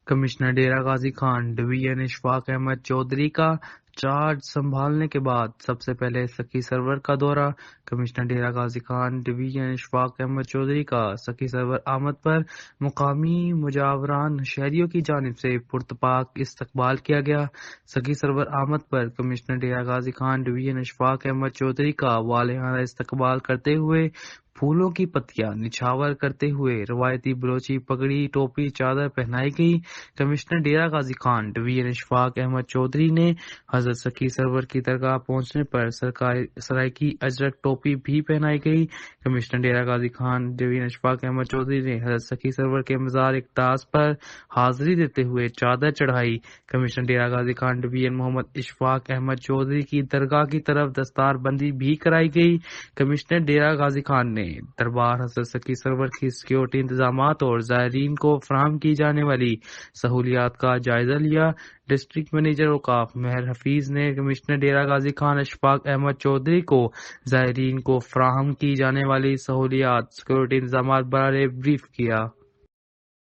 Commissioner Dera Ghazi Khan division Ashfaq Ahmad Chaudhry کا charge سنبھالنے کے بعد سب سے پہلے سکی سرور کا دورہ۔ کمشنر ڈیرہ غازی خان ڈویژن اشفاق احمد چودھری کا سکی سرور آمد پر مقامی مجاوران شہریوں کی جانب سے پرتپاک استقبال کیا گیا۔ سکی سرور آمد پر کمشنر ڈیرہ غازی خان ڈویژن اشفاق احمد چودھری کا والہانہ استقبال کرتے ہوئے پھولوں کی پتیاں نچھاور کرتے ہوئے روایتی بلوچی پگڑی ٹوپی چادر پہنائی گئی۔ کمشنر ڈیرہ غازی خان ڈویژن اشفاق احمد چودھری نے حضرت سکی سرور کی درگاہ پہنچنے پر سرائیکی اجرک ٹوپی بھی پہنائی گئی۔ کمشنر ڈیرہ غازی خان ڈویژن اشفاق احمد چودھری نے حضرت سکی سرور کے مزار اقداس پر حاضری دیتے ہوئے چادر چڑھائی۔ کمشنر ڈیرہ غازی خان ڈویژن محمد اشفاق احمد چودھری کی درگاہ کی طرف دستار بندی بھی کرائی گئی۔ کمشنر ڈیرہ غازی خان نے دربار حضرت سکی سرور کی سیکیورٹی انتظامات اور زائرین کو فراہم کی جانے والی سہولیات کا جائزہ لیا۔ ڈسٹرکٹ منیجر اوقاف مہر حفیظ نے کمشنر ڈیرہ غازی خان اشفاق احمد چودھری کو زائرین کو فراہم کی جانے والی سہولیات سیکیورٹی انتظامات بارے بریف کیا۔